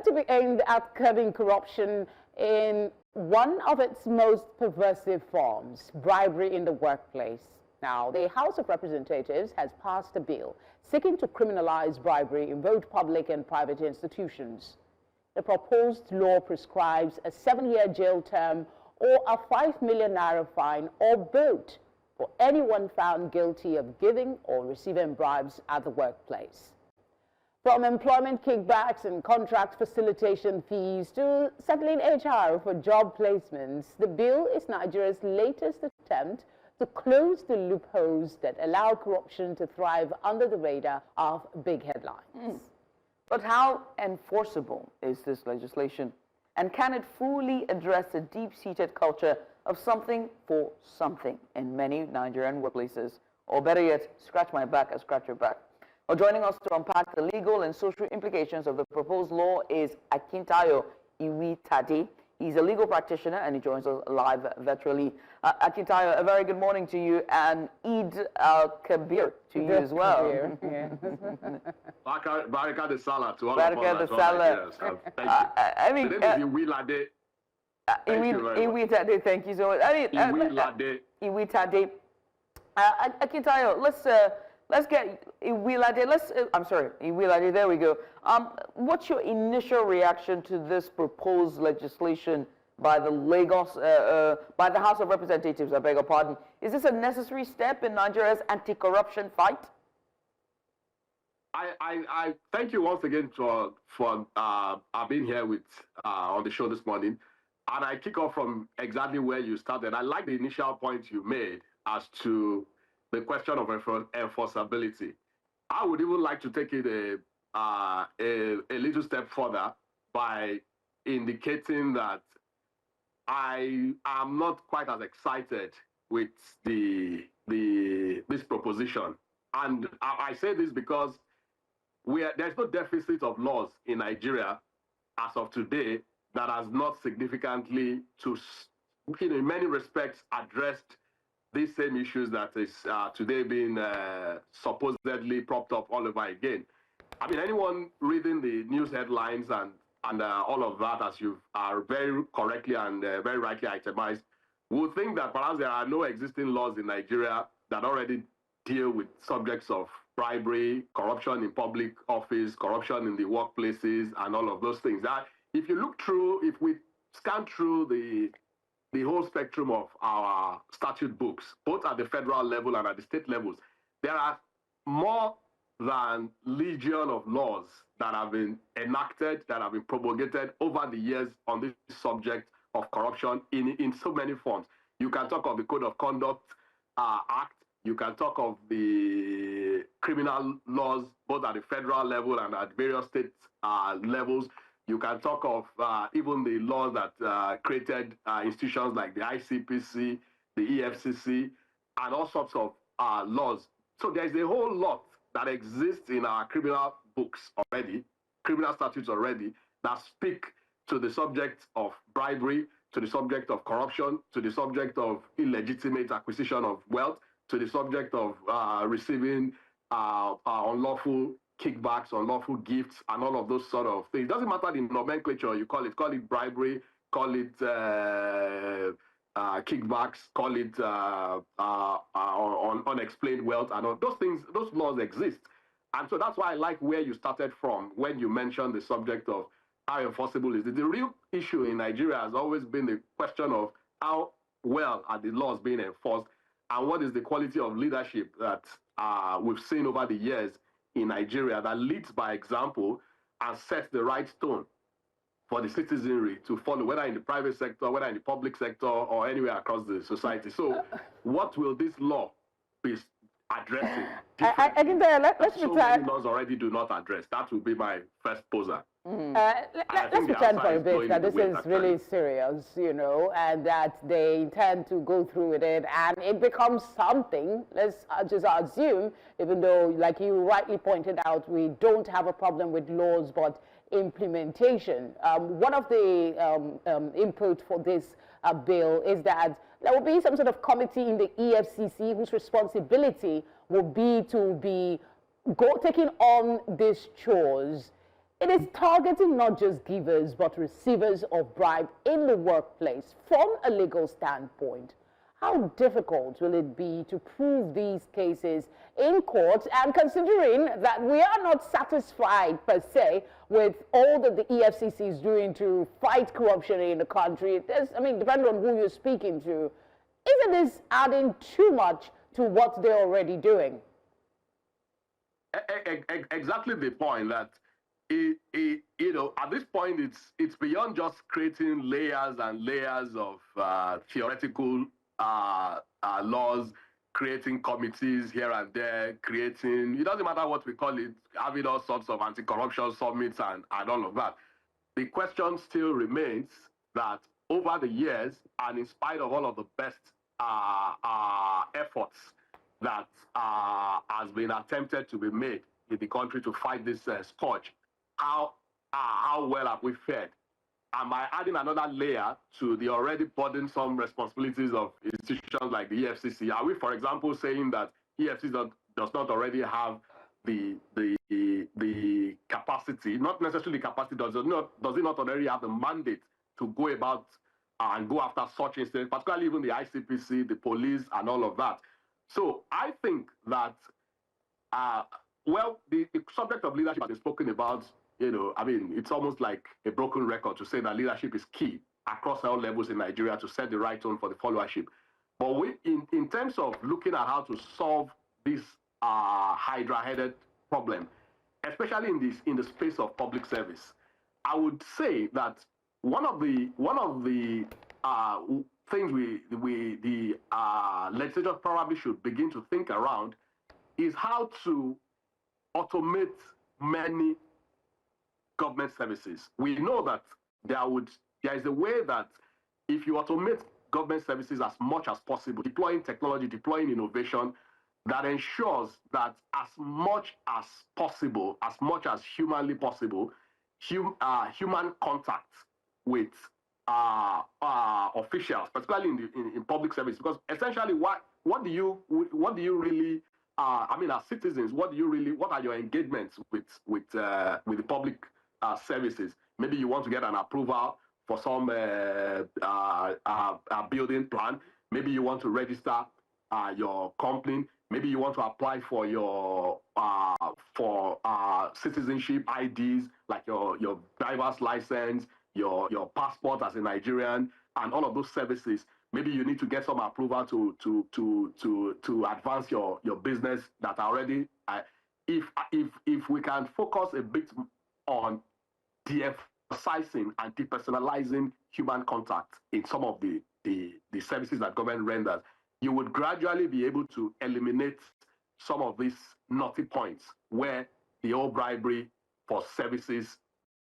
said to be aimed at curbing corruption in one of its most pervasive forms, bribery in the workplace. Now, the House of Representatives has passed a bill seeking to criminalize bribery in both public and private institutions. The proposed law prescribes a 7-year jail term or a 5 million naira fine or both for anyone found guilty of giving or receiving bribes at the workplace. From employment kickbacks and contract facilitation fees to settling HR for job placements, the bill is Nigeria's latest attempt to close the loopholes that allow corruption to thrive under the radar of big headlines. But how enforceable is this legislation? And can it fully address the deep-seated culture of something for something in many Nigerian workplaces? Or better yet, scratch my back and scratch your back. Well, joining us to unpack the legal and social implications of the proposed law is Akintayo Iwitade. He's a legal practitioner and he joins us live virtually. Akintayo, a very good morning to you and Eid al-Kabir to you as well. Baraka de Salah to all Baraka of us. de Salah. Thank you. I mean, the name is Iwilade. Iwitade, thank you so much. I mean, Iwitade. Akintayo, let's get Iwilade. Iwilade. There we go. What's your initial reaction to this proposed legislation by the by the House of Representatives? I beg your pardon. Is this a necessary step in Nigeria's anti-corruption fight? I thank you once again for being here with on the show this morning, and I kick off from exactly where you started. I like the initial point you made as to the question of enforceability. I would even like to take it a little step further by indicating that I am not quite as excited with this proposition, and I say this because there's no deficit of laws in Nigeria as of today that has not significantly, in many respects, addressed these same issues that is today being supposedly propped up all over again. I mean, anyone reading the news headlines and all of that, as you are very correctly and very rightly itemized, would think that perhaps there are no existing laws in Nigeria that already deal with subjects of bribery, corruption in public office, corruption in the workplaces, and all of those things. That if you look through, if we scan through the whole spectrum of our statute books, both at the federal level and at the state levels, there are more than legion of laws that have been enacted, that have been promulgated over the years on this subject of corruption in so many forms. You can talk of the Code of Conduct Act, you can talk of the criminal laws, both at the federal level and at various state levels. You can talk of even the laws that created institutions like the ICPC, the EFCC, and all sorts of laws. So there's a whole lot that exists in our criminal books already, criminal statutes already, that speak to the subject of bribery, to the subject of corruption, to the subject of illegitimate acquisition of wealth, to the subject of receiving unlawful kickbacks, unlawful gifts, and all of those sort of things. It doesn't matter the nomenclature you call it bribery, call it kickbacks, call it unexplained wealth, and all those things, those laws exist. And so that's why I like where you started from when you mentioned the subject of how enforceable is it. The real issue in Nigeria has always been the question of how well are the laws being enforced, and what is the quality of leadership that we've seen over the years in Nigeria that leads by example and sets the right tone for the citizenry to follow, whether in the private sector, whether in the public sector, or anywhere across the society. So what will this law be addressing? Let's so many laws already do not address. That will be my first poser. Let's pretend for a bit that this is really serious, you know, and that they intend to go through with it, and it becomes something. Let's just assume, even though, like you rightly pointed out, we don't have a problem with laws, but implementation. One of the input for this bill is that there will be some sort of committee in the EFCC whose responsibility will be to be taking on these chores. It is targeting not just givers but receivers of bribe in the workplace from a legal standpoint. How difficult will it be to prove these cases in court, and considering that we are not satisfied per se with all that the EFCC is doing to fight corruption in the country? Depending on who you're speaking to, isn't this adding too much to what they're already doing? Exactly the point that at this point it's beyond just creating layers and layers of theoretical laws, creating committees here and there, creating, it doesn't matter what we call it, having all sorts of anti-corruption summits and all of that. The question still remains that over the years, and in spite of all of the best efforts that has been attempted to be made in the country to fight this scourge, how well have we fared? And by adding another layer to the already burdensome responsibilities of institutions like the EFCC, are we, for example, saying that EFCC does not already have the capacity, not necessarily capacity, does it not already have the mandate to go about and go after such incidents, particularly even the ICPC, the police, and all of that? So I think that, the subject of leadership has been spoken about. It's almost like a broken record to say that leadership is key across all levels in Nigeria to set the right tone for the followership. But in terms of looking at how to solve this hydra-headed problem, especially in the space of public service, I would say that one of the things the legislature probably should begin to think around is how to automate many government services. We know that there is a way that if you automate government services as much as possible, deploying technology, deploying innovation, that ensures that as much as possible, as much as humanly possible, human contact with officials, particularly in public service, because essentially, what do you really, as citizens, what are your engagements with the public services? Maybe you want to get an approval for some building plan. Maybe you want to register your company. Maybe you want to apply for your citizenship IDs, like your driver's license, your passport as a Nigerian, and all of those services. Maybe you need to get some approval to advance your business that are already. If we can focus a bit on de-emphasizing and depersonalizing human contact in some of the services that government renders, you would gradually be able to eliminate some of these naughty points where the old bribery for services,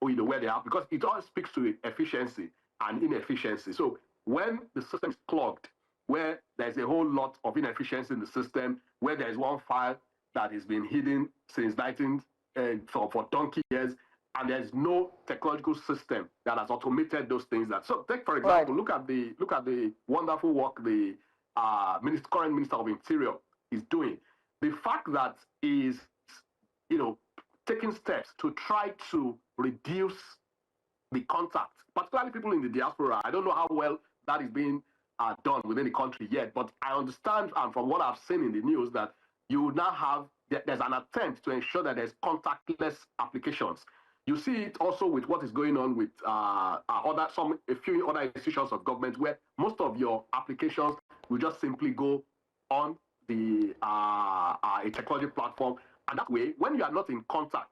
where they are, because it all speaks to efficiency and inefficiency. So when the system is clogged, where there's a whole lot of inefficiency in the system, where there's one file that has been hidden since for donkey years, and there's no technological system that has automated those things. So take, for example, look at the wonderful work the current Minister of Interior is doing. The fact that he is, taking steps to try to reduce the contact, particularly people in the diaspora. I don't know how well that is being done within the country yet, but I understand, and from what I've seen in the news, that you now there's an attempt to ensure that there's contactless applications. You see it also with what is going on with a few other institutions of government, where most of your applications will just simply go on a technology platform, and that way, when you are not in contact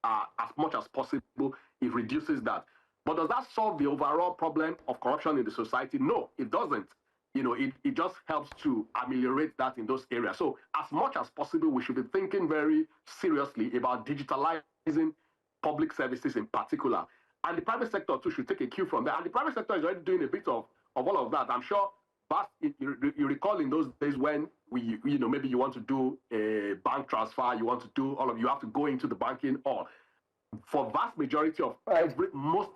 as much as possible, it reduces that. But does that solve the overall problem of corruption in the society? No, it doesn't. It just helps to ameliorate that in those areas. So as much as possible, we should be thinking very seriously about digitalizing public services in particular. And the private sector too should take a cue from that. And the private sector is already doing a bit of all of that. I'm sure you recall in those days when maybe you want to do a bank transfer, you have to go into the banking hall. For vast majority of most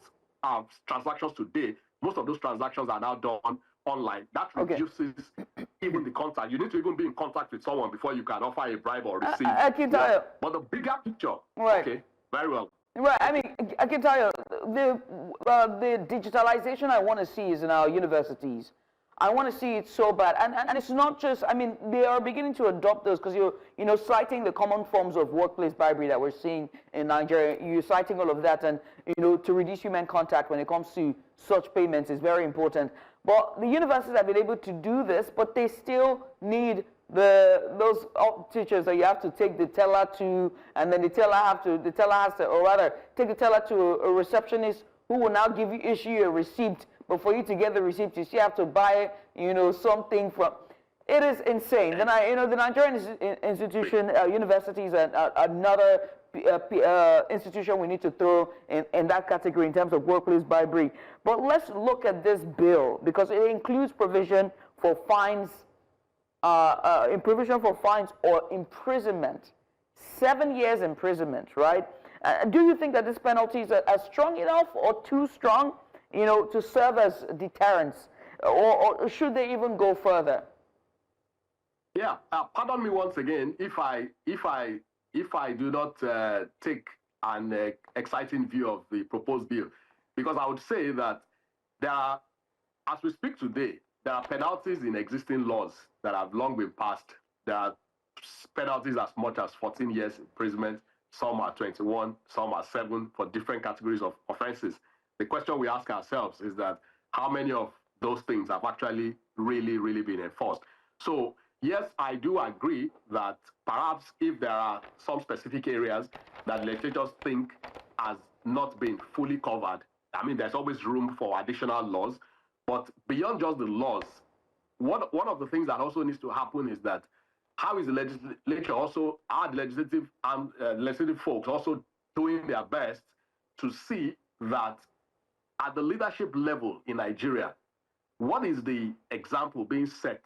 transactions today, most of those transactions are now done online. That reduces even the contact. You need to even be in contact with someone before you can offer a bribe or receive. Akintayo. But the bigger picture, right. Okay, very well. Right. I mean, I can tell you, the digitalization I want to see is in our universities. I want to see it so bad, and it's not just. I mean, they are beginning to adopt those because you're citing the common forms of workplace bribery that we're seeing in Nigeria. You're citing all of that, and to reduce human contact when it comes to such payments is very important. But the universities have been able to do this, but they still need those teachers that you have to take the teller to, and then the teller has to, or rather, take the teller to a receptionist who will now issue you a receipt. But for you to get the receipt, you still have to buy, something from. It is insane. Then the Nigerian institution, universities, and another institution we need to throw in that category in terms of workplace bribery. But let's look at this bill because it includes provision for fines. Provision for fines or imprisonment, 7 years imprisonment, right? Do you think that these penalties are strong enough or too strong, to serve as deterrents, or should they even go further? Yeah, pardon me once again if I do not take an exciting view of the proposed bill, because I would say that there are, as we speak today, there are penalties in existing laws that have long been passed. There are penalties as much as 14 years imprisonment. Some are 21, some are 7 for different categories of offenses. The question we ask ourselves is that how many of those things have actually really been enforced? So yes, I do agree that perhaps if there are some specific areas that legislators think has not been fully covered, I mean, there's always room for additional laws. But beyond just the laws, one of the things that also needs to happen is that how is the legislature also, are the legislative folks also doing their best to see that at the leadership level in Nigeria, what is the example being set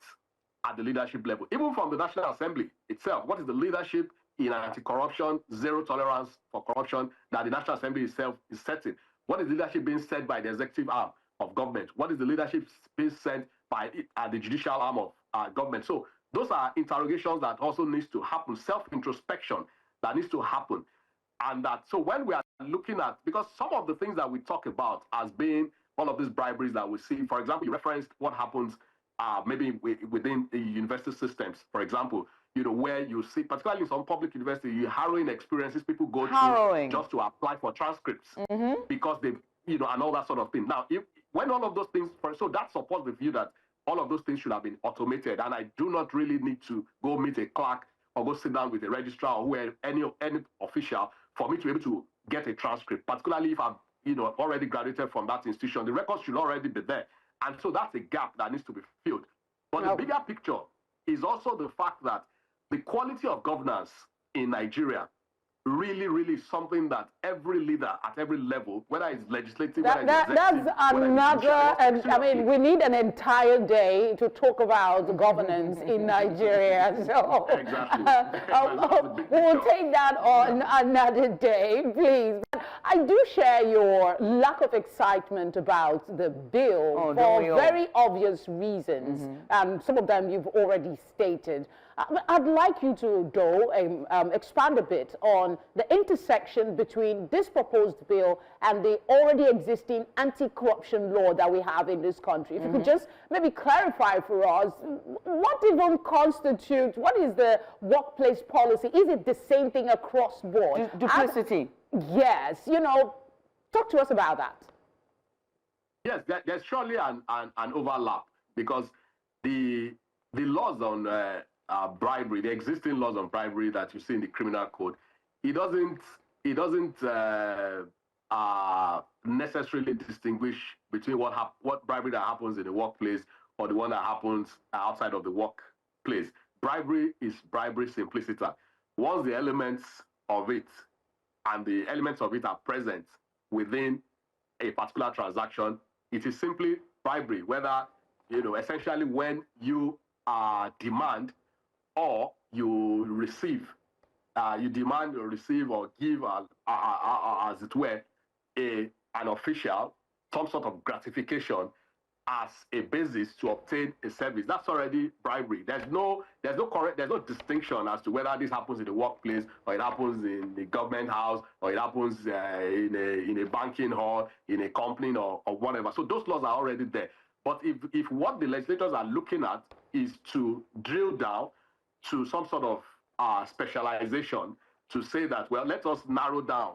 at the leadership level? Even from the National Assembly itself, what is the leadership in anti-corruption, zero tolerance for corruption that the National Assembly itself is setting? What is leadership being set by the executive arm of government? What is the leadership being sent by the judicial arm of government? So those are interrogations that also needs to happen, self-introspection that needs to happen. And that, so when we are looking at, because some of the things that we talk about as being all of these briberies that we see, for example, you referenced what happens maybe within the university systems, for example, where you see, particularly in some public universities, harrowing experiences people go through just to apply for transcripts because they, and all that sort of thing. Now, when all of those things, so that supports the view that all of those things should have been automated, and I do not really need to go meet a clerk or go sit down with a registrar or any official for me to be able to get a transcript, particularly if I've already graduated from that institution. The records should already be there. And so that's a gap that needs to be filled. But the bigger picture is also the fact that the quality of governance in Nigeria really is something that every leader at every level, whether it's legislative, that's another, and I mean, we need an entire day to talk about governance in Nigeria. So we'll take that on another day, please. But I do share your lack of excitement about the bill for very obvious reasons, and some of them you've already stated. I'd like you to, though, expand a bit on the intersection between this proposed bill and the already existing anti-corruption law that we have in this country. If you could just maybe clarify for us, what even constitutes, what is the workplace policy? Is it the same thing across board? Duplicity. Yes, talk to us about that. Yes, there's surely an overlap, because the laws on bribery, the existing laws on bribery that you see in the criminal code, it doesn't necessarily distinguish between what bribery that happens in the workplace or the one that happens outside of the workplace. Bribery is bribery simpliciter. Once the elements of it are present within a particular transaction, it is simply bribery, whether, essentially when you demand or you receive, you demand or receive or give, as it were, an official some sort of gratification as a basis to obtain a service, that's already bribery. There's no distinction as to whether this happens in the workplace or it happens in the government house or it happens in a banking hall, in a company or whatever. So those laws are already there. But if what the legislators are looking at is to drill down to some sort of specialization, to say that, well, let us narrow down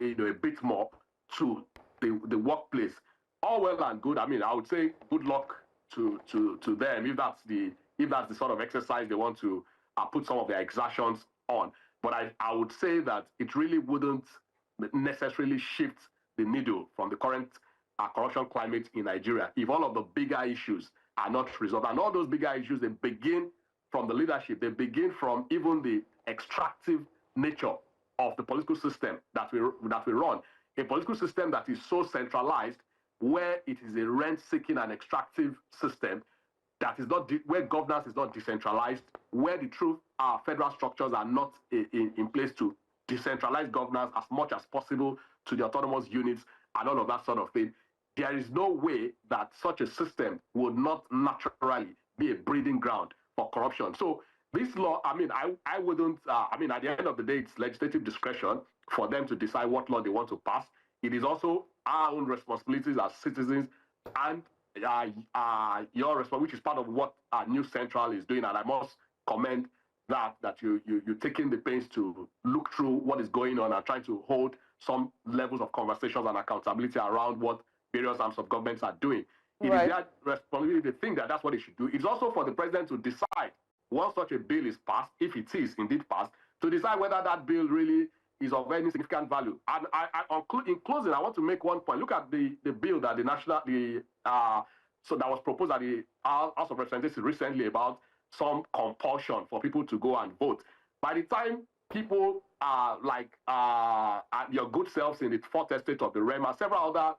a bit more to the workplace, all well and good. I mean, I would say good luck to them if that's the sort of exercise they want to put some of their exertions on. But I would say that it really wouldn't necessarily shift the needle from the current corruption climate in Nigeria if all of the bigger issues are not resolved. And all those bigger issues, they begin from the leadership. They begin from even the extractive nature of the political system that we run. A political system that is so centralized, where it is a rent-seeking and extractive system, that is not where governance is not decentralized, where the true federal structures are not in place to decentralize governance as much as possible to the autonomous units and all of that sort of thing. There is no way that such a system would not naturally be a breeding ground for corruption. So this law, I mean, I wouldn't, I mean, at the end of the day, it's legislative discretion for them to decide what law they want to pass. It is also our own responsibilities as citizens and your responsibility, which is part of what New Central is doing. And I must commend that you're taking the pains to look through what is going on and trying to hold some levels of conversations and accountability around what various arms of governments are doing. It is their responsibility. They think that that's what they should do. It's also for the president to decide, once such a bill is passed, if it is indeed passed, to decide whether that bill really is of any significant value. And in closing, I want to make one point. Look at the bill that so that was proposed at the House of Representatives recently about some compulsion for people to go and vote. By the time people like your good selves in the fourth estate of the REMA, several other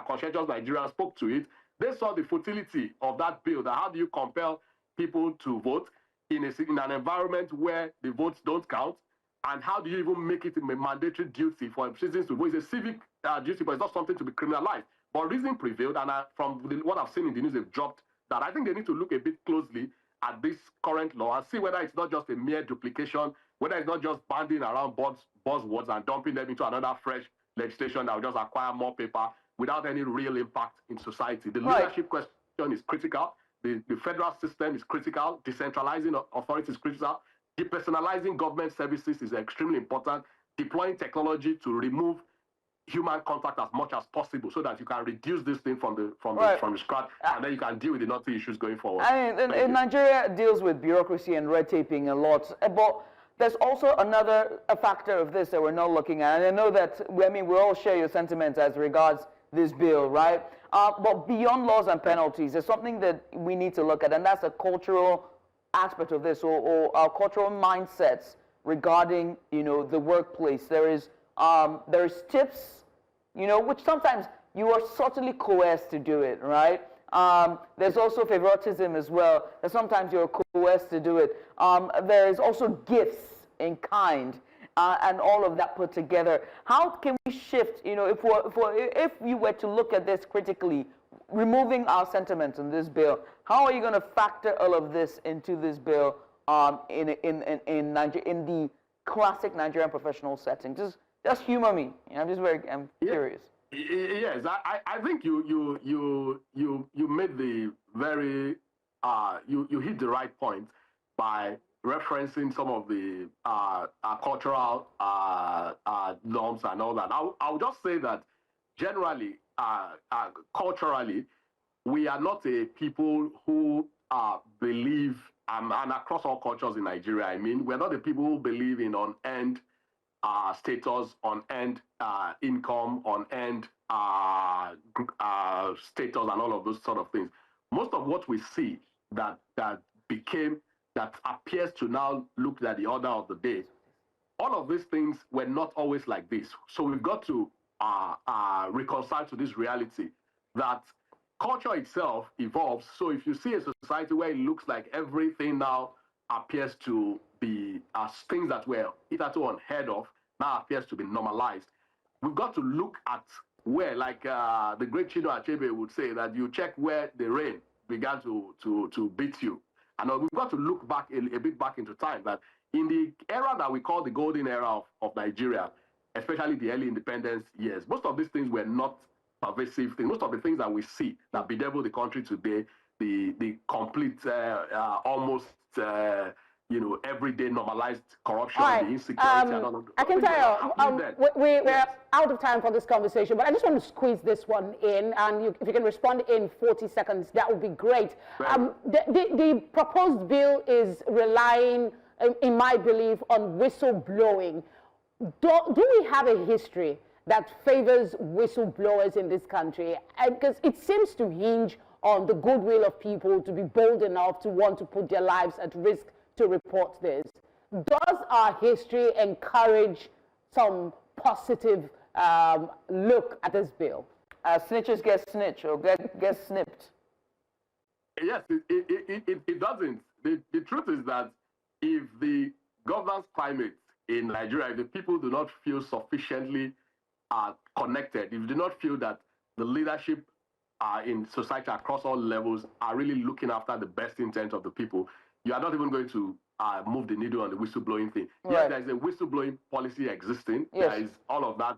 conscientious Nigerians spoke to it. They saw the futility of that bill. That how do you compel people to vote in an environment where the votes don't count? And how do you even make it a mandatory duty for citizens to vote? It's a civic duty, but it's not something to be criminalized. But reason prevailed, and from what I've seen in the news, they've dropped that. I think they need to look a bit closely at this current law and see whether it's not just a mere duplication, whether it's not just banding around buzzwords and dumping them into another fresh legislation that will just acquire more paper without any real impact in society. The leadership question is critical. The federal system is critical. Decentralizing authority is critical. Depersonalizing government services is extremely important. Deploying technology to remove human contact as much as possible so that you can reduce this thing from the scratch, and then you can deal with the knotty issues going forward. I mean, Nigeria deals with bureaucracy and red taping a lot, but there's also another factor of this that we're not looking at. And I know that, I mean, we all share your sentiments as regards this bill, right? But beyond laws and penalties, there's something that we need to look at, and that's a cultural aspect of this, or our cultural mindsets regarding, the workplace. There's tips, which sometimes you are subtly coerced to do it, right? There's also favoritism as well, that sometimes you're coerced to do it. There's also gifts in kind, and all of that put together. How can we shift, if you were to look at this critically, removing our sentiments in this bill, how are you going to factor all of this into this bill in the classic Nigerian professional setting? Just humor me. I'm curious. Yes, I think you made the very you hit the right point by referencing some of the cultural norms and all that. I'll just say that generally, culturally, we are not a people who believe, and across all cultures in Nigeria, I mean, we're not the people who believe in unearned status, unearned income, unearned status, and all of those sort of things. Most of what we see that appears to now look at the order of the day, all of these things were not always like this. So we've got to reconcile to this reality that culture itself evolves. So if you see a society where it looks like everything now appears to be things that were hitherto unheard of, now appears to be normalized, we've got to look at where, like the great Chino Achebe would say, that you check where the rain began to beat you. And we've got to look back a bit back into time, that in the era that we call the golden era of Nigeria, especially the early independence years, most of these things were not pervasive things. Most of the things that we see that bedevil the country today, the complete, almost, everyday normalized corruption, All right. the insecurity, and all of I can tell you, we're Yes. out of time for this conversation, but I just want to squeeze this one in, and if you can respond in 40 seconds, that would be great. The proposed bill is relying, in my belief, on whistleblowing. Do we have a history that favors whistleblowers in this country? Because it seems to hinge on the goodwill of people to be bold enough to want to put their lives at risk to report this. Does our history encourage some positive look at this bill? Snitches get snitched or get snipped. Yes, it doesn't. The truth is that if the governance climate in Nigeria, if the people do not feel sufficiently connected, if you do not feel that the leadership in society across all levels are really looking after the best intent of the people, you are not even going to move the needle on the whistleblowing thing. Right. Yes, there is a whistleblowing policy existing. Yes. There is all of that.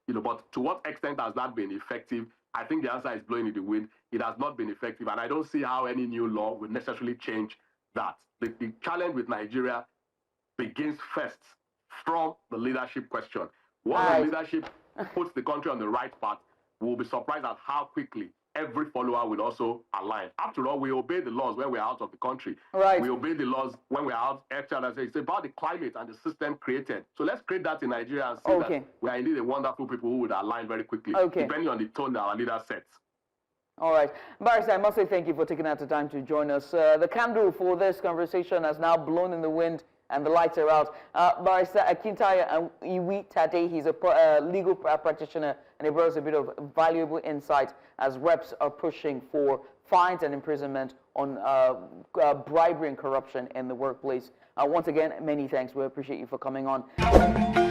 But to what extent has that been effective? I think the answer is blowing in the wind. It has not been effective, and I don't see how any new law will necessarily change that. The challenge with Nigeria begins first from the leadership question. Once the leadership puts the country on the right path, we'll be surprised at how quickly every follower will also align. After all, we obey the laws when we're out of the country. Right. We obey the laws when we're out. It's about the climate and the system created. So let's create that in Nigeria and see that we are indeed a wonderful people who would align very quickly, depending on the tone that our leader sets. All right. Barrister, I must say thank you for taking out the time to join us. The candle for this conversation has now blown in the wind and the lights are out. Barrister Akintayo Iwitade, he's a legal practitioner, and he brought us a bit of valuable insight as reps are pushing for fines and imprisonment on bribery and corruption in the workplace. Once again, many thanks. We appreciate you for coming on.